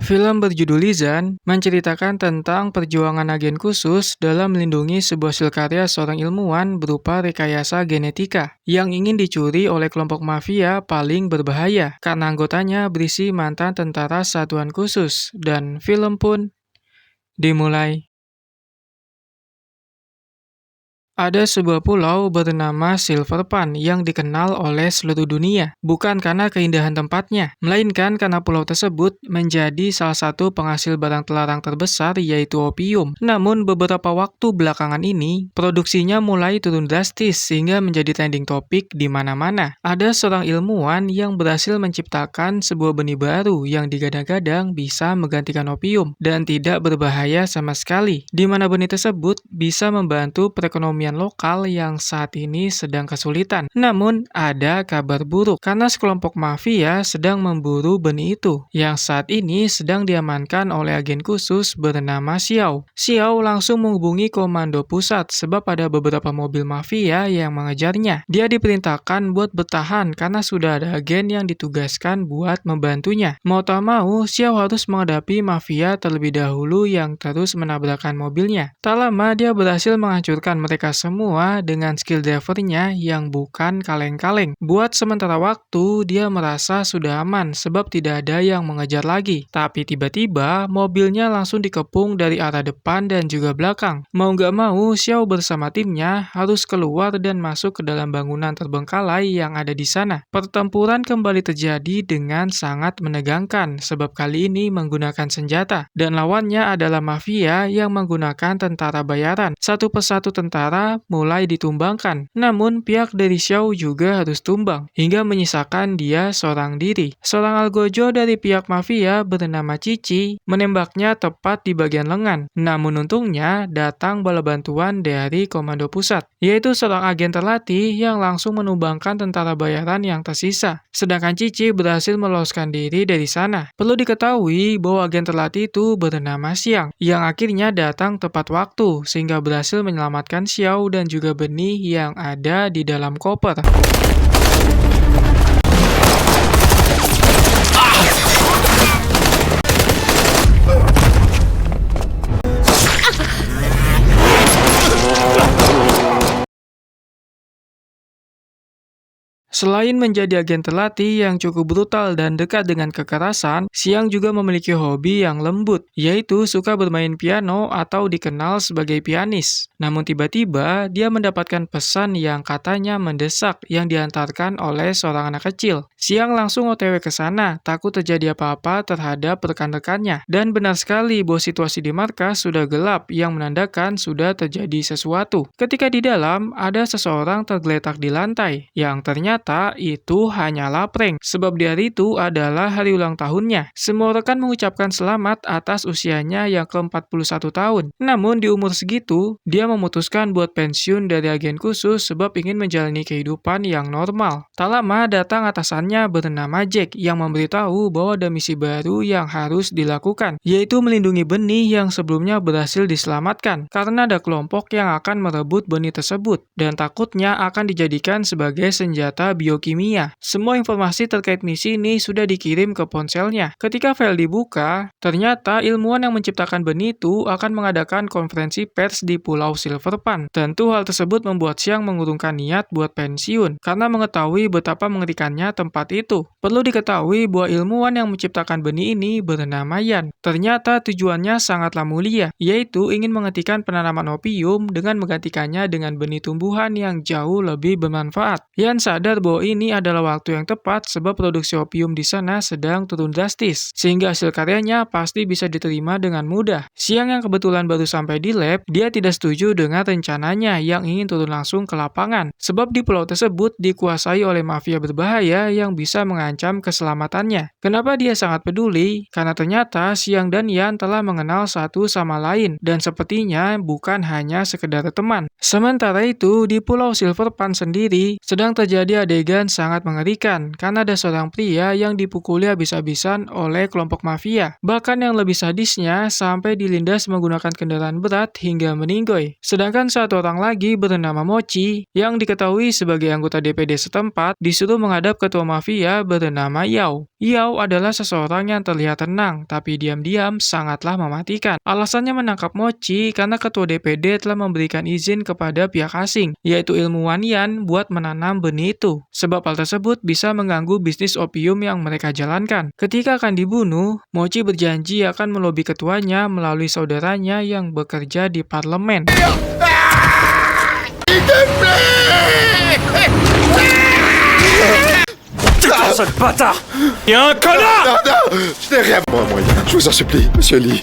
Film berjudul Lizan menceritakan tentang perjuangan agen khusus dalam melindungi sebuah hasil karya seorang ilmuwan berupa rekayasa genetika yang ingin dicuri oleh kelompok mafia paling berbahaya karena anggotanya berisi mantan tentara satuan khusus. Dan film pun dimulai. Ada sebuah pulau bernama Silverpan yang dikenal oleh seluruh dunia, bukan karena keindahan tempatnya, melainkan karena pulau tersebut menjadi salah satu penghasil barang terlarang terbesar yaitu opium. Namun beberapa waktu belakangan ini, produksinya mulai turun drastis sehingga menjadi trending topik di mana-mana. Ada seorang ilmuwan yang berhasil menciptakan sebuah benih baru yang digadang-gadang bisa menggantikan opium dan tidak berbahaya sama sekali, di mana benih tersebut bisa membantu perekonomian lokal yang saat ini sedang kesulitan. Namun, ada kabar buruk karena sekelompok mafia sedang memburu benih itu, yang saat ini sedang diamankan oleh agen khusus bernama Xiao. Xiao langsung menghubungi komando pusat sebab ada beberapa mobil mafia yang mengejarnya. Dia diperintahkan buat bertahan karena sudah ada agen yang ditugaskan buat membantunya. Mau tak mau, Xiao harus menghadapi mafia terlebih dahulu yang terus menabrakkan mobilnya. Tak lama, dia berhasil menghancurkan mereka semua dengan skill drivernya yang bukan kaleng-kaleng. Buat sementara waktu, dia merasa sudah aman sebab tidak ada yang mengejar lagi. Tapi tiba-tiba, mobilnya langsung dikepung dari arah depan dan juga belakang. Mau nggak mau, Xiao bersama timnya harus keluar dan masuk ke dalam bangunan terbengkalai yang ada di sana. Pertempuran kembali terjadi dengan sangat menegangkan sebab kali ini menggunakan senjata. Dan lawannya adalah mafia yang menggunakan tentara bayaran. Satu persatu tentara mulai ditumbangkan. Namun pihak dari Xiao juga harus tumbang, hingga menyisakan dia seorang diri. Seorang algojo dari pihak mafia bernama Cici menembaknya tepat di bagian lengan. Namun untungnya datang bala bantuan dari komando pusat, yaitu seorang agen terlatih yang langsung menumbangkan tentara bayaran yang tersisa. Sedangkan Cici berhasil meloloskan diri dari sana. Perlu diketahui bahwa agen terlatih itu bernama Xiang, yang akhirnya datang tepat waktu sehingga berhasil menyelamatkan Xiao dan juga benih yang ada di dalam koper. Selain menjadi agen terlatih yang cukup brutal dan dekat dengan kekerasan, Xiang juga memiliki hobi yang lembut, yaitu suka bermain piano atau dikenal sebagai pianis. Namun tiba-tiba, dia mendapatkan pesan yang katanya mendesak yang diantarkan oleh seorang anak kecil. Xiang langsung OTW ke sana, takut terjadi apa-apa terhadap rekan-rekannya. Dan benar sekali bahwa situasi di markas sudah gelap yang menandakan sudah terjadi sesuatu. Ketika di dalam, ada seseorang tergeletak di lantai, yang ternyata itu hanyalah prank, sebab di hari itu adalah hari ulang tahunnya. Semua rekan mengucapkan selamat atas usianya yang ke-41 tahun. Namun di umur segitu, dia memutuskan buat pensiun dari agen khusus sebab ingin menjalani kehidupan yang normal. Tak lama datang atasannya bernama Jack yang memberitahu bahwa ada misi baru yang harus dilakukan, yaitu melindungi benih yang sebelumnya berhasil diselamatkan karena ada kelompok yang akan merebut benih tersebut dan takutnya akan dijadikan sebagai senjata biokimia. Semua informasi terkait misi ini sudah dikirim ke ponselnya. Ketika file dibuka, ternyata ilmuwan yang menciptakan benih itu akan mengadakan konferensi pers di Pulau Silverpan. Tentu hal tersebut membuat Xiang mengurungkan niat buat pensiun karena mengetahui betapa mengerikannya tempat itu. Perlu diketahui bahwa ilmuwan yang menciptakan benih ini bernama Yan. Ternyata tujuannya sangatlah mulia, yaitu ingin menghentikan penanaman opium dengan menggantikannya dengan benih tumbuhan yang jauh lebih bermanfaat. Yan sadar bahwa ini adalah waktu yang tepat sebab produksi opium di sana sedang turun drastis, sehingga hasil karyanya pasti bisa diterima dengan mudah. Xiang yang kebetulan baru sampai di lab, dia tidak setuju dengan rencananya yang ingin turun langsung ke lapangan, sebab di pulau tersebut dikuasai oleh mafia berbahaya yang bisa mengancam keselamatannya. Kenapa dia sangat peduli? Karena ternyata Xiang dan Yan telah mengenal satu sama lain, dan sepertinya bukan hanya sekedar teman. Sementara itu, di Pulau Silverpan sendiri, sedang terjadi adegan sangat mengerikan karena ada seorang pria yang dipukuli habis-habisan oleh kelompok mafia. Bahkan yang lebih sadisnya sampai dilindas menggunakan kendaraan berat hingga meninggoy. Sedangkan satu orang lagi bernama Mochi yang diketahui sebagai anggota DPD setempat disuruh menghadap ketua mafia bernama Yao. Yao adalah seseorang yang terlihat tenang, tapi diam-diam sangatlah mematikan. Alasannya menangkap Mochi karena ketua DPD telah memberikan izin kepada pihak asing, yaitu ilmuwan Yan, buat menanam benih itu. Sebab hal tersebut bisa mengganggu bisnis opium yang mereka jalankan. Ketika akan dibunuh, Mochi berjanji akan melobi ketuanya melalui saudaranya yang bekerja di parlemen. Sale bâtard! Il y a un connard! Non, non, je n'ai rien. Moi, je vous en supplie, monsieur Lee.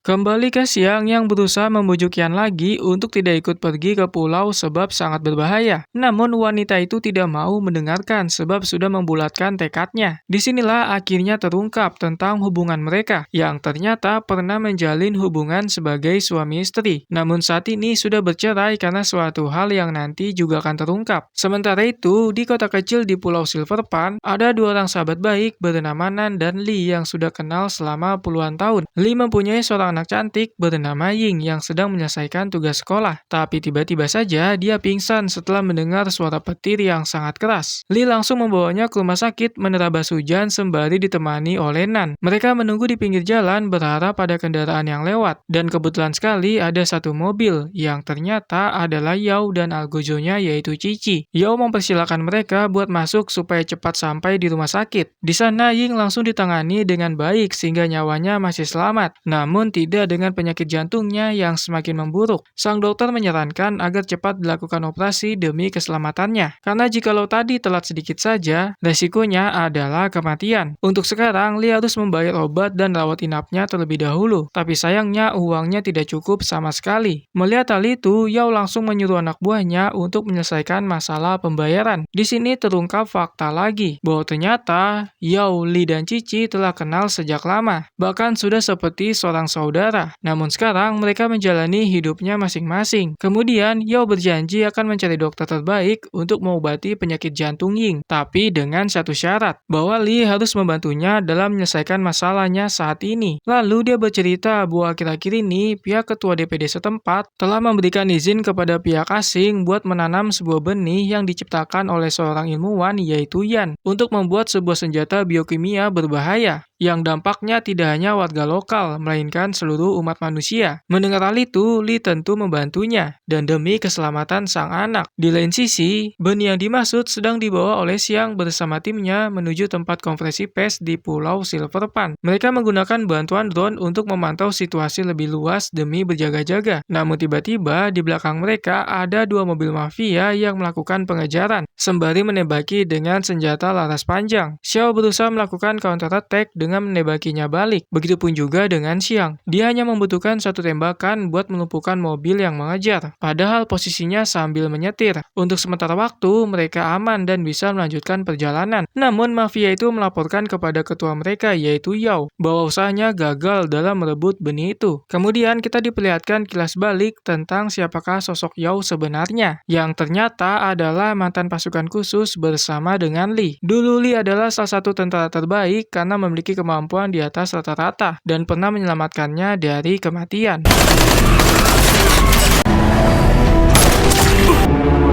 Kembali ke Xiang yang berusaha membujuk Yan lagi untuk tidak ikut pergi ke pulau sebab sangat berbahaya. Namun wanita itu tidak mau mendengarkan sebab sudah membulatkan tekadnya. Disinilah akhirnya terungkap tentang hubungan mereka yang ternyata pernah menjalin hubungan sebagai suami istri. Namun saat ini sudah bercerai karena suatu hal yang nanti juga akan terungkap. Sementara itu, di kota kecil di Pulau Silverpan, ada dua orang sahabat baik bernama Nan dan Lee yang sudah kenal selama puluhan tahun. Lee mempunyai seorang anak cantik bernama Ying yang sedang menyelesaikan tugas sekolah. Tapi tiba-tiba saja dia pingsan setelah mendengar suara petir yang sangat keras. Lee langsung membawanya ke rumah sakit menerabas hujan sembari ditemani oleh Nan. Mereka menunggu di pinggir jalan berharap ada kendaraan yang lewat. Dan kebetulan sekali ada satu mobil yang ternyata adalah Yao dan algojonya yaitu Cici. Yao mempersilahkan mereka buat masuk supaya cepat sampai di rumah sakit. Di sana Ying langsung ditangani dengan baik sehingga nyawanya masih selamat. Namun tidak dengan penyakit jantungnya yang semakin memburuk. Sang dokter menyarankan agar cepat dilakukan operasi demi keselamatannya. Karena jikalau tadi telat sedikit saja, resikonya adalah kematian. Untuk sekarang, Lee harus membayar obat dan rawat inapnya terlebih dahulu. Tapi sayangnya uangnya tidak cukup sama sekali. Melihat hal itu, Yao langsung menyuruh anak buahnya untuk menyelesaikan masalah pembayaran. Di sini terungkap fakta lagi, bahwa ternyata Yao, Lee, dan Cici telah kenal sejak lama. Bahkan sudah seperti seorang saudara. Namun sekarang mereka menjalani hidupnya masing-masing. Kemudian Yao berjanji akan mencari dokter terbaik untuk mengobati penyakit jantung Ying. Tapi dengan satu syarat, bahwa Lee harus membantunya dalam menyelesaikan masalahnya saat ini. Lalu dia bercerita bahwa akhir-akhir ini pihak ketua DPD setempat telah memberikan izin kepada pihak asing buat menanam sebuah benih yang diciptakan oleh seorang ilmuwan yaitu Yan untuk membuat sebuah senjata biokimia berbahaya yang dampaknya tidak hanya warga lokal, melainkan seluruh umat manusia. Mendengar hal itu, Lee tentu membantunya, dan demi keselamatan sang anak. Di lain sisi, benih yang dimaksud sedang dibawa oleh Xiang bersama timnya menuju tempat konferensi pers di Pulau Silverpan. Mereka menggunakan bantuan drone untuk memantau situasi lebih luas demi berjaga-jaga. Namun tiba-tiba, di belakang mereka ada dua mobil mafia yang melakukan pengejaran, sembari menembaki dengan senjata laras panjang. Xiao berusaha melakukan counter attack dengan menembakinya balik. Begitupun juga dengan Xiang. Dia hanya membutuhkan satu tembakan buat melumpuhkan mobil yang mengejar. Padahal posisinya sambil menyetir. Untuk sementara waktu, mereka aman dan bisa melanjutkan perjalanan. Namun mafia itu melaporkan kepada ketua mereka yaitu Yao bahwa usahanya gagal dalam merebut benih itu. Kemudian kita diperlihatkan kilas balik tentang siapakah sosok Yao sebenarnya, yang ternyata adalah mantan pasukan khusus bersama dengan Lee. Dulu Lee adalah salah satu tentara terbaik karena memiliki kemampuan di atas rata-rata dan pernah menyelamatkannya dari kematian.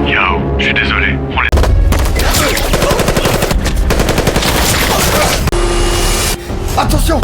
Yao, je suis désolé. Attention!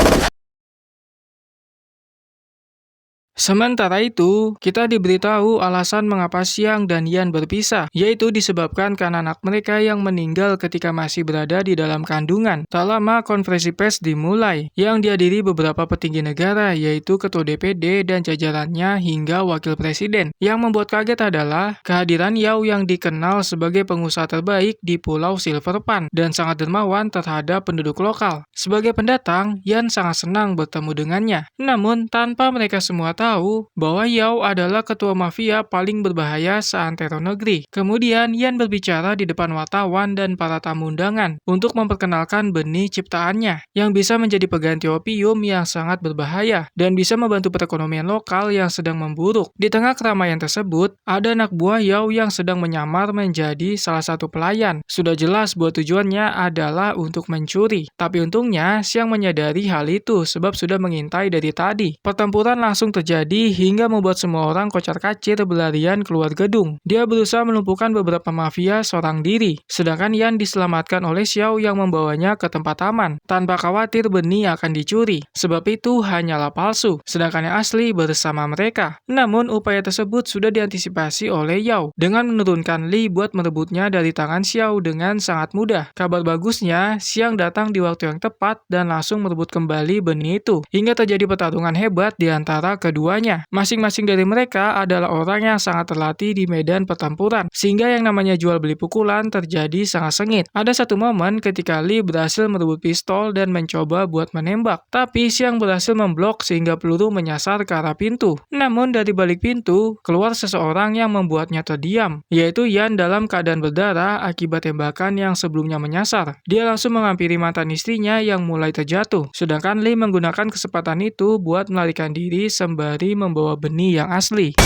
Sementara itu, kita diberitahu alasan mengapa Xiang dan Yan berpisah, yaitu disebabkan karena anak mereka yang meninggal ketika masih berada di dalam kandungan. Tak lama konferensi pers dimulai, yang dihadiri beberapa petinggi negara, yaitu ketua DPD dan jajarannya hingga wakil presiden. Yang membuat kaget adalah kehadiran Yao yang dikenal sebagai pengusaha terbaik di Pulau Silverpan dan sangat dermawan terhadap penduduk lokal. Sebagai pendatang, Yan sangat senang bertemu dengannya. Namun, tanpa mereka semua tahu bahwa Yao adalah ketua mafia paling berbahaya seantero negeri. Kemudian Yan berbicara di depan wartawan dan para tamu undangan untuk memperkenalkan benih ciptaannya yang bisa menjadi pengganti opium yang sangat berbahaya dan bisa membantu perekonomian lokal yang sedang memburuk. Di tengah keramaian tersebut, ada anak buah Yao yang sedang menyamar menjadi salah satu pelayan. Sudah jelas bahwa tujuannya adalah untuk mencuri. Tapi untungnya Xiang menyadari hal itu sebab sudah mengintai dari tadi. Pertempuran langsung terjadi terjadi hingga membuat semua orang kocar-kacir berlarian keluar gedung. Dia berusaha melumpuhkan beberapa mafia seorang diri, sedangkan Yan diselamatkan oleh Xiao yang membawanya ke tempat aman, tanpa khawatir benih akan dicuri, sebab itu hanyalah palsu, sedangkan yang asli bersama mereka. Namun, upaya tersebut sudah diantisipasi oleh Yao, dengan menurunkan Li buat merebutnya dari tangan Xiao dengan sangat mudah. Kabar bagusnya, Xiang datang di waktu yang tepat dan langsung merebut kembali benih itu, hingga terjadi pertarungan hebat di antara keduanya. Masing-masing dari mereka adalah orang yang sangat terlatih di medan pertempuran, sehingga yang namanya jual beli pukulan terjadi sangat sengit. Ada satu momen ketika Li berhasil merebut pistol dan mencoba buat menembak, tapi Xiang berhasil memblok sehingga peluru menyasar ke arah pintu. Namun dari balik pintu, keluar seseorang yang membuatnya terdiam, yaitu Yan dalam keadaan berdarah akibat tembakan yang sebelumnya menyasar. Dia langsung menghampiri mantan istrinya yang mulai terjatuh, sedangkan Li menggunakan kesempatan itu buat melarikan diri sembari membawa benih yang asli.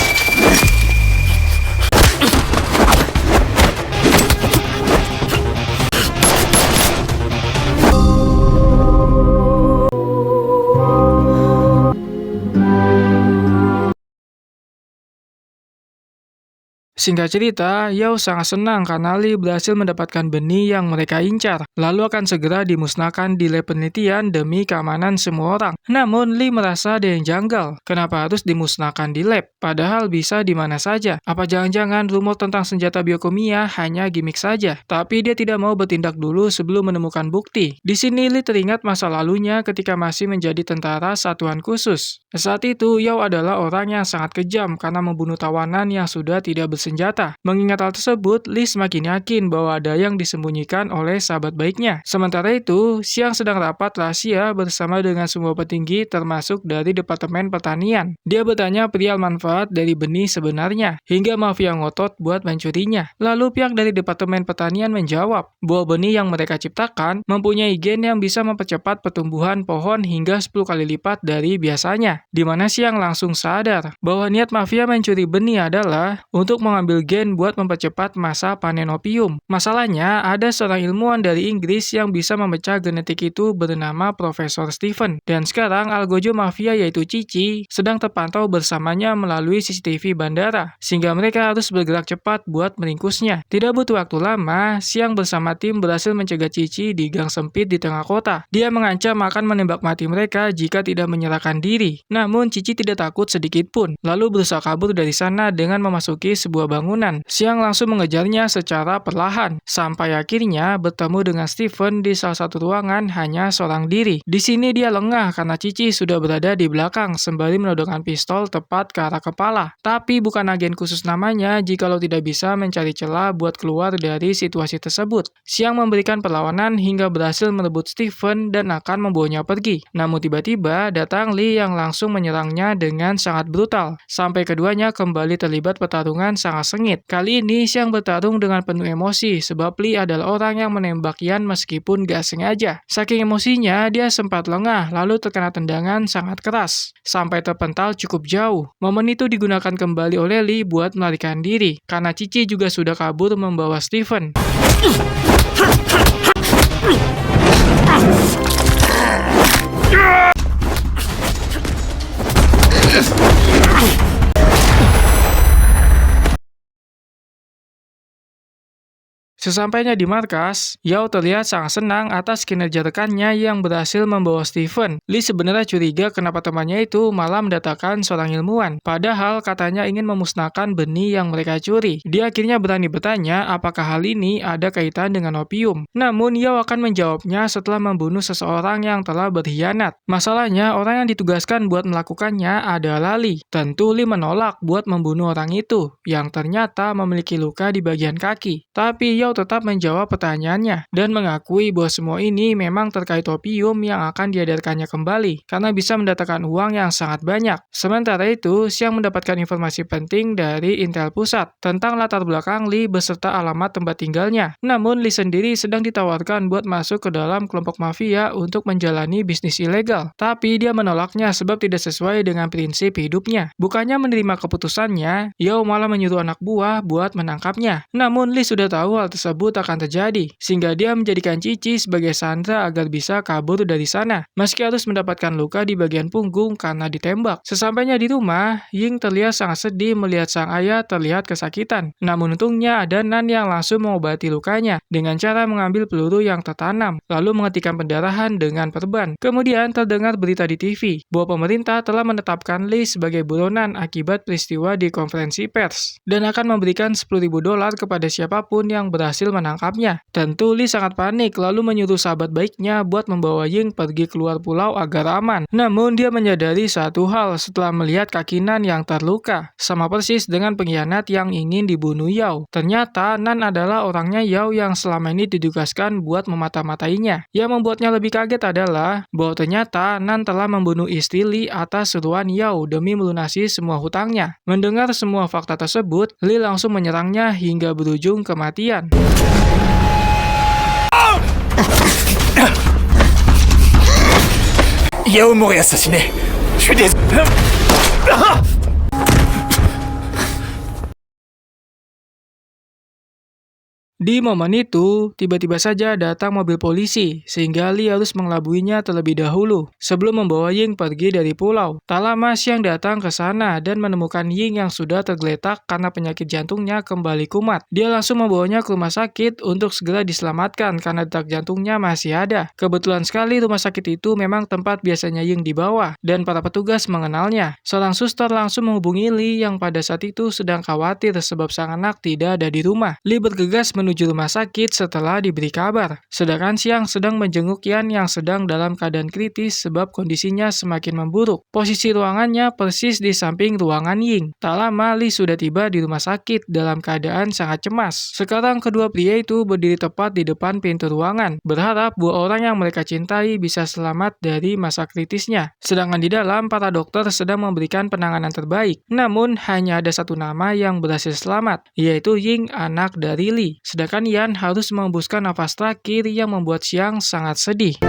Singkat cerita, Yao sangat senang karena Li berhasil mendapatkan benih yang mereka incar, lalu akan segera dimusnahkan di lab penelitian demi keamanan semua orang. Namun, Li merasa ada yang janggal. Kenapa harus dimusnahkan di lab? Padahal bisa di mana saja. Apa jangan-jangan rumor tentang senjata biokimia hanya gimmick saja? Tapi dia tidak mau bertindak dulu sebelum menemukan bukti. Di sini Li teringat masa lalunya ketika masih menjadi tentara satuan khusus. Saat itu, Yao adalah orang yang sangat kejam karena membunuh tawanan yang sudah tidak bersenjata. Mengingat hal tersebut, Li semakin yakin bahwa ada yang disembunyikan oleh sahabat baiknya. Sementara itu, Xiang sedang rapat rahasia bersama dengan semua petinggi termasuk dari Departemen Pertanian. Dia bertanya perihal manfaat dari benih sebenarnya, hingga mafia ngotot buat mencurinya. Lalu pihak dari Departemen Pertanian menjawab bahwa benih yang mereka ciptakan mempunyai gen yang bisa mempercepat pertumbuhan pohon hingga 10 kali lipat dari biasanya. Di mana Xiang langsung sadar bahwa niat mafia mencuri benih adalah untuk mengambil gen buat mempercepat masa panen opium. Masalahnya, ada seorang ilmuwan dari Inggris yang bisa memecah genetik itu bernama Profesor Stephen. Dan sekarang algojo mafia yaitu Cici sedang terpantau bersamanya melalui CCTV bandara, sehingga mereka harus bergerak cepat buat meringkusnya. Tidak butuh waktu lama, Xiang bersama tim berhasil mencegah Cici di gang sempit di tengah kota. Dia mengancam akan menembak mati mereka jika tidak menyerahkan diri. Namun Cici tidak takut sedikit pun, lalu berusaha kabur dari sana dengan memasuki sebuah bangunan. Xiang langsung mengejarnya secara perlahan, sampai akhirnya bertemu dengan Stephen di salah satu ruangan hanya seorang diri. Di sini dia lengah karena Cici sudah berada di belakang sembari menodongkan pistol tepat ke arah kepala. Tapi bukan agen khusus namanya jikalau tidak bisa mencari celah buat keluar dari situasi tersebut. Xiang memberikan perlawanan hingga berhasil merebut Stephen dan akan membawanya pergi. Namun tiba-tiba datang Li yang langsung menyerangnya dengan sangat brutal, sampai keduanya kembali terlibat pertarungan sangat sengit. Kali ini Xiang bertarung dengan penuh emosi sebab Li adalah orang yang menembak Yan meskipun gak sengaja. Saking emosinya, dia sempat lengah lalu terkena tendangan sangat keras sampai terpental cukup jauh. Momen itu digunakan kembali oleh Li buat melarikan diri karena Cici juga sudah kabur membawa Stephen. Sesampainya di markas, Yao terlihat sangat senang atas kinerja rekannya yang berhasil membawa Stephen. Li sebenarnya curiga kenapa temannya itu malah mendatangkan seorang ilmuwan, padahal katanya ingin memusnahkan benih yang mereka curi. Dia akhirnya berani bertanya apakah hal ini ada kaitan dengan opium. Namun Yao akan menjawabnya setelah membunuh seseorang yang telah berkhianat. Masalahnya orang yang ditugaskan buat melakukannya adalah Li. Tentu Li menolak buat membunuh orang itu, yang ternyata memiliki luka di bagian kaki. Tapi Yao tetap menjawab pertanyaannya dan mengakui bahwa semua ini memang terkait opium yang akan diedarkannya kembali karena bisa mendatangkan uang yang sangat banyak. Sementara itu, Xiang mendapatkan informasi penting dari Intel Pusat tentang latar belakang Li beserta alamat tempat tinggalnya. Namun Li sendiri sedang ditawarkan buat masuk ke dalam kelompok mafia untuk menjalani bisnis ilegal. Tapi dia menolaknya sebab tidak sesuai dengan prinsip hidupnya. Bukannya menerima keputusannya, Yao malah menyuruh anak buah buat menangkapnya. Namun Li sudah tahu hal tersebut tersebut akan terjadi, sehingga dia menjadikan Cici sebagai sandera agar bisa kabur dari sana. Meski harus mendapatkan luka di bagian punggung karena ditembak. Sesampainya di rumah, Ying terlihat sangat sedih melihat sang ayah terlihat kesakitan. Namun untungnya ada Nan yang langsung mengobati lukanya dengan cara mengambil peluru yang tertanam, lalu menghentikan pendarahan dengan perban. Kemudian terdengar berita di TV bahwa pemerintah telah menetapkan Lee sebagai buronan akibat peristiwa di konferensi pers dan akan memberikan $10.000 kepada siapapun yang berhasil menangkapnya. Tentu Lee sangat panik lalu menyuruh sahabat baiknya buat membawa Ying pergi keluar pulau agar aman. Namun dia menyadari satu hal setelah melihat kaki Nan yang terluka, sama persis dengan pengkhianat yang ingin dibunuh Yao. Ternyata Nan adalah orangnya Yao yang selama ini ditugaskan buat memata-matainya. Yang membuatnya lebih kaget adalah bahwa ternyata Nan telah membunuh istri Lee atas suruhan Yao demi melunasi semua hutangnya. Mendengar semua fakta tersebut, Lee langsung menyerangnya hingga berujung kematian. Yao m'aurait assassiné. Je suis désolé. Di momen itu, tiba-tiba saja datang mobil polisi, sehingga Lee harus mengelabuinya terlebih dahulu, sebelum membawa Ying pergi dari pulau. Tak lama Xiang datang ke sana dan menemukan Ying yang sudah tergeletak karena penyakit jantungnya kembali kumat. Dia langsung membawanya ke rumah sakit untuk segera diselamatkan karena detak jantungnya masih ada. Kebetulan sekali rumah sakit itu memang tempat biasanya Ying dibawa, dan para petugas mengenalnya. Seorang suster langsung menghubungi Lee yang pada saat itu sedang khawatir sebab sang anak tidak ada di rumah. Lee bergegas menuju rumah sakit setelah diberi kabar. Sedangkan Xiang sedang menjenguk Yan yang sedang dalam keadaan kritis sebab kondisinya semakin memburuk. Posisi ruangannya persis di samping ruangan Ying. Tak lama Lee sudah tiba di rumah sakit dalam keadaan sangat cemas. Sekarang kedua pria itu berdiri tepat di depan pintu ruangan, berharap bahwa orang yang mereka cintai bisa selamat dari masa kritisnya. Sedangkan di dalam para dokter sedang memberikan penanganan terbaik. Namun hanya ada satu nama yang berhasil selamat, yaitu Ying, anak dari Lee. Sedangkan Yan harus mengembuskan nafas terakhir yang membuat Xiang sangat sedih.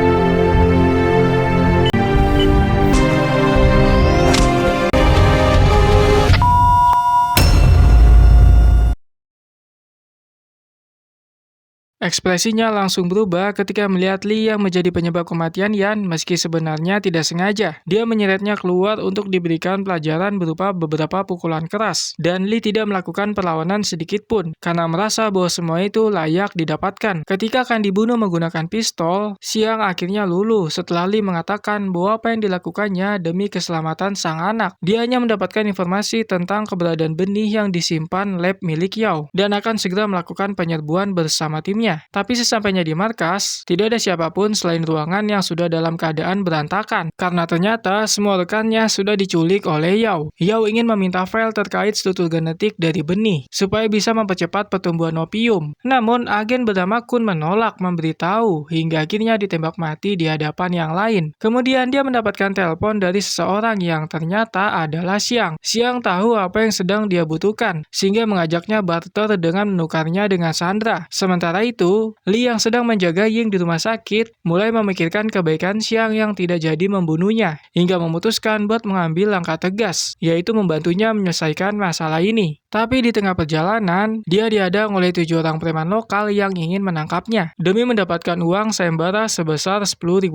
Ekspresinya langsung berubah ketika melihat Lee yang menjadi penyebab kematian Yan meski sebenarnya tidak sengaja. Dia menyeretnya keluar untuk diberikan pelajaran berupa beberapa pukulan keras. Dan Lee tidak melakukan perlawanan sedikit pun karena merasa bahwa semua itu layak didapatkan. Ketika akan dibunuh menggunakan pistol, Xiang akhirnya luluh setelah Lee mengatakan bahwa apa yang dilakukannya demi keselamatan sang anak. Dia hanya mendapatkan informasi tentang keberadaan benih yang disimpan lab milik Yao dan akan segera melakukan penyerbuan bersama timnya. Tapi sesampainya di markas, tidak ada siapapun selain ruangan yang sudah dalam keadaan berantakan, karena ternyata semua rekannya sudah diculik oleh Yao. Yao ingin meminta file terkait struktur genetik dari benih, supaya bisa mempercepat pertumbuhan opium. Namun, agen bernama Kun menolak memberitahu, hingga akhirnya ditembak mati di hadapan yang lain. Kemudian dia mendapatkan telepon dari seseorang yang ternyata adalah Xiang. Xiang tahu apa yang sedang dia butuhkan, sehingga mengajaknya barter dengan menukarnya dengan Sandra. Sementara itu, Lee yang sedang menjaga Ying di rumah sakit mulai memikirkan kebaikan Xiang yang tidak jadi membunuhnya, hingga memutuskan buat mengambil langkah tegas, yaitu membantunya menyelesaikan masalah ini. Tapi di tengah perjalanan, dia dihadang oleh 7 orang preman lokal yang ingin menangkapnya, demi mendapatkan uang sayembara sebesar $10.000.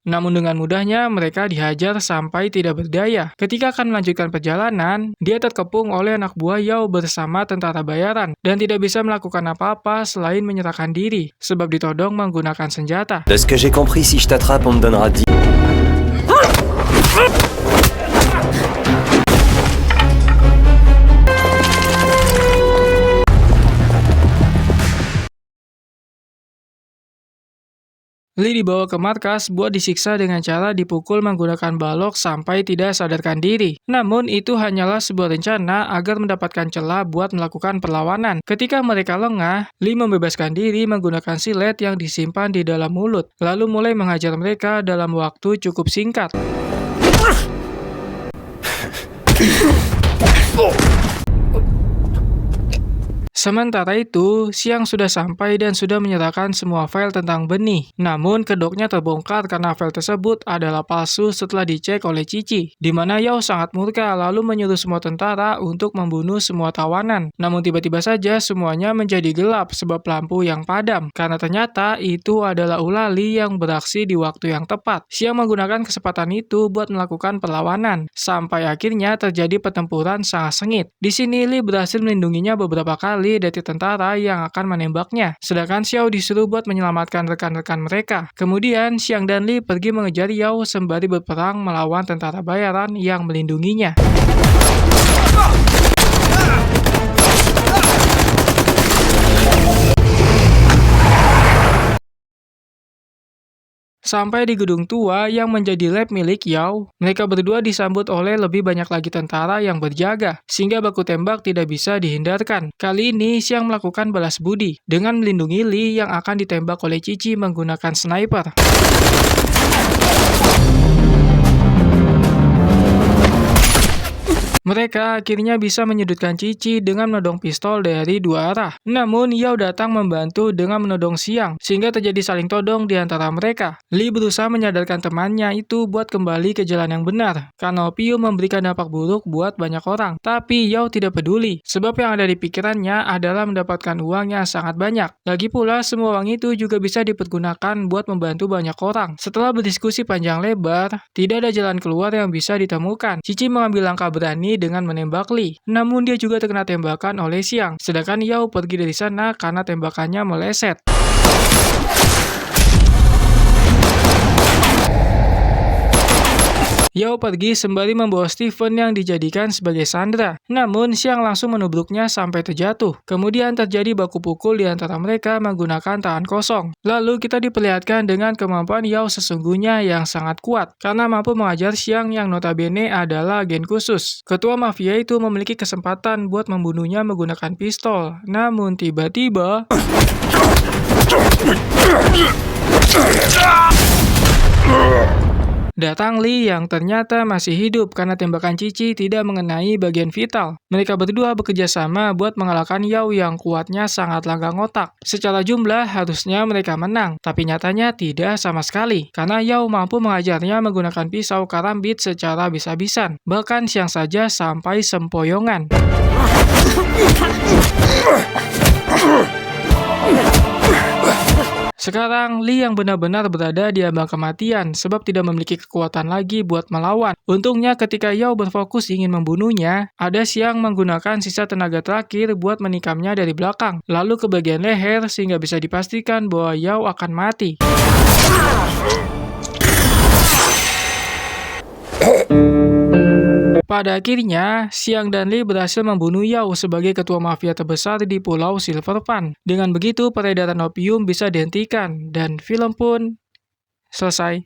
Namun dengan mudahnya mereka dihajar sampai tidak berdaya. Ketika akan melanjutkan perjalanan, dia terkepung oleh anak buah Yao bersama tentara bayaran, dan tidak bisa melakukan apa-apa selain menyerahkan diri, sebab ditodong menggunakan senjata. De ce que j'ai compris, si je t'attrape, on me donnera 10. Lee dibawa ke markas buat disiksa dengan cara dipukul menggunakan balok sampai tidak sadarkan diri. Namun itu hanyalah sebuah rencana agar mendapatkan celah buat melakukan perlawanan. Ketika mereka lengah, Lee membebaskan diri menggunakan silet yang disimpan di dalam mulut, lalu mulai menghajar mereka dalam waktu cukup singkat. Sementara itu, Xiang sudah sampai dan sudah menyerahkan semua file tentang benih. Namun, kedoknya terbongkar karena file tersebut adalah palsu setelah dicek oleh Cici, di mana Yao sangat murka lalu menyuruh semua tentara untuk membunuh semua tawanan. Namun tiba-tiba saja semuanya menjadi gelap sebab lampu yang padam, karena ternyata itu adalah ulah Li yang beraksi di waktu yang tepat. Xiang menggunakan kesempatan itu buat melakukan perlawanan, sampai akhirnya terjadi pertempuran sangat sengit. Di sini Li berhasil melindunginya beberapa kali dari tentara yang akan menembaknya, sedangkan Xiao disuruh buat menyelamatkan rekan-rekan mereka. Kemudian Xiang dan Li pergi mengejar Yao sembari berperang melawan tentara bayaran yang melindunginya. Sampai di gedung tua yang menjadi lab milik Yao, mereka berdua disambut oleh lebih banyak lagi tentara yang berjaga, sehingga baku tembak tidak bisa dihindarkan. Kali ini Xiang melakukan balas budi dengan melindungi Li yang akan ditembak oleh Cici menggunakan sniper. Mereka akhirnya bisa menyudutkan Cici dengan menodong pistol dari dua arah. Namun, Yao datang membantu dengan menodong Xiang, sehingga terjadi saling todong di antara mereka. Li berusaha menyadarkan temannya itu buat kembali ke jalan yang benar, karena opium memberikan dampak buruk buat banyak orang. Tapi Yao tidak peduli, sebab yang ada di pikirannya adalah mendapatkan uang yang sangat banyak. Lagi pula, semua uang itu juga bisa dipergunakan buat membantu banyak orang. Setelah berdiskusi panjang lebar, tidak ada jalan keluar yang bisa ditemukan. Cici mengambil langkah berani dengan menembak Li, namun dia juga terkena tembakan oleh Xiang, sedangkan Yao pergi dari sana karena tembakannya meleset. Yao pergi sembari membawa Steven yang dijadikan sebagai sandera. Namun, Xiang langsung menubruknya sampai terjatuh. Kemudian terjadi baku pukul di antara mereka menggunakan tangan kosong. Lalu kita diperlihatkan dengan kemampuan Yao sesungguhnya yang sangat kuat, karena mampu mengajar Xiang yang notabene adalah agen khusus. Ketua mafia itu memiliki kesempatan buat membunuhnya menggunakan pistol. Namun tiba-tiba... datang Li yang ternyata masih hidup karena tembakan Cici tidak mengenai bagian vital. Mereka berdua bekerja sama buat mengalahkan Yao yang kuatnya sangat langgang otak. Secara jumlah harusnya mereka menang, tapi nyatanya tidak sama sekali, karena Yao mampu mengajarnya menggunakan pisau karambit secara bisa-bisan. Bahkan Xiang saja sampai sempoyongan. Sekarang, Li yang benar-benar berada di ambang kematian sebab tidak memiliki kekuatan lagi buat melawan. Untungnya ketika Yao berfokus ingin membunuhnya, ada Xiang menggunakan sisa tenaga terakhir buat menikamnya dari belakang, lalu ke bagian leher sehingga bisa dipastikan bahwa Yao akan mati. Pada akhirnya, Xiang dan Li berhasil membunuh Yao sebagai ketua mafia terbesar di Pulau Silver Pan. Dengan begitu, peredaran opium bisa dihentikan, dan film pun selesai.